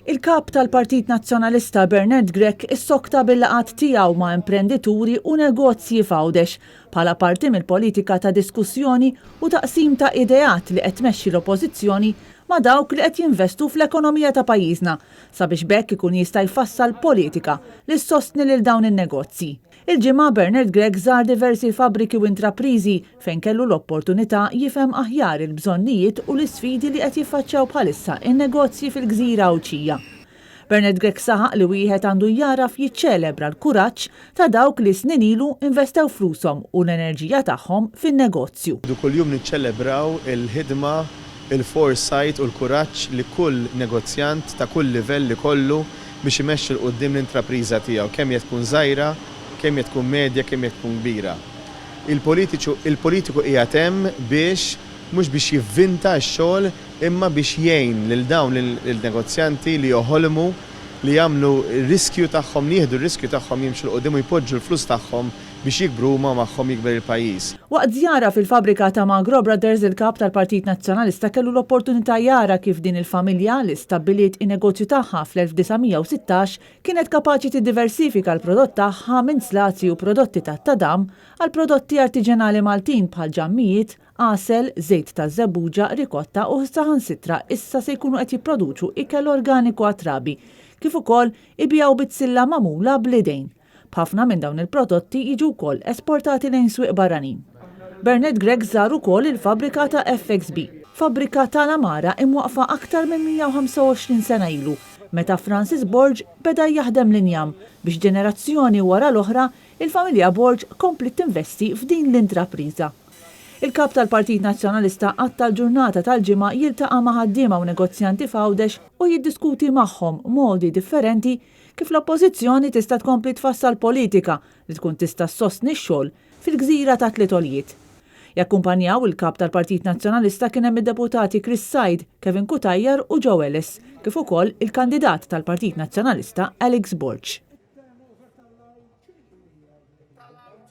Il-kap tal-Partit Nazzjonalista Bernard Grech issokta bil-laqat tiegħu ma' imprendituri u negozji f'Għawdex bħala parti mill-politika ta' diskussjoni u taqsim ta' ideat li qed tmexxi l-oppożizzjoni ma' dawk li qed jinvestu fl-ekonomija ta' pajjiżna sabiex bekk ikun jista' jfassal politika li ssostni lil dawn in-negozji. Il-ġimgħa Bernard Grech żar diversi fabbriki u intrapriżi fejn kellu l-opportunità jifhem aħjar il-bżonnijiet u l-isfidi li qed jiffaċċjaw bħalissa in-negozji fil-Gżira Għawdxija. Bernard Grech saħaq li wieħed għandu jaraf jiċċelebra l-kuraġġ ta' dawk li snin ilu investew flushom u l-enerġija tagħhom fin-negozju. Kuljum niċċelebraw il-ħidma, il-foresight u l-kuraġġ li kull negozjant ta' kull livell li kollu biex imexxi l qudiem l-intrapriża tiegħu kemm jekk tkun żgħira, kemm jekk tkun medja, kemm jekk tkun kbira. Il-politiku qiegħed hemm biex mhux biex jivvinta x-xogħol imma biex jgħin lil dawn il-negozjanti li joħolmu li jagħmlu r-riskju tagħhom, li jieħdu r-riskju tagħhom jimxu l qudiem u jpoġġu l-flus tagħhom biex jikbru huma magħhom jikber il-pajjiż. Waqt żjara fil-fabrika ta' Magro Brothers il-kap tal-Partit Nazzjonalista kellu l-opportunità jara kif din il-familja li stabbiliet in-negozju tagħha fl-1916 kienet kapaċi tiddiversifika l-prodott tagħha minn slazzi u prodotti tat-tadam għal prodotti artiġjanali Maltin bħal ġammijiet, għasel, żejt ta' żebbuġa, rikotta u saħansitra issa se jkunu qed jipproduċu ikel organiku għat-trabi kif ukoll ibjaw bit-silla magħmula bl-idejn. B'ħafna minn dawn il-prodotti jiġu wkoll esportati lejn swieq barranin. Bernard Grech żar ukoll il-fabbrika ta' FXB, fabbrika tal-amara imwaqfa aktar minn 125 sena ilu, meta Francis Borg beda jaħdem l-injam biex ġenerazzjoni wara l-oħra il-familja Borg komplet tinvesti f'din l-intrapriża. Il-kap tal-Partit Nazzjonalista għadd tal-ġurnata tal-ġimgħa jiltaqa' ma' ħaddiema u negozjanti f'Għawdex u jiddiskuti magħhom modi differenti kif l-oppożizzjoni tista' tkompli tfassal politika li tkun tista' ssostni x-xogħol fil-Gżira ta' Tlietolijiet. Jakkumpanjaw il-kap tal-Partit Nazzjonalista kien hemm id-deputati Chris Said, Kevin Kutajjar u Joe Ellis, kif ukoll il-kandidat tal-Partit Nazzjonalista Alex Borg.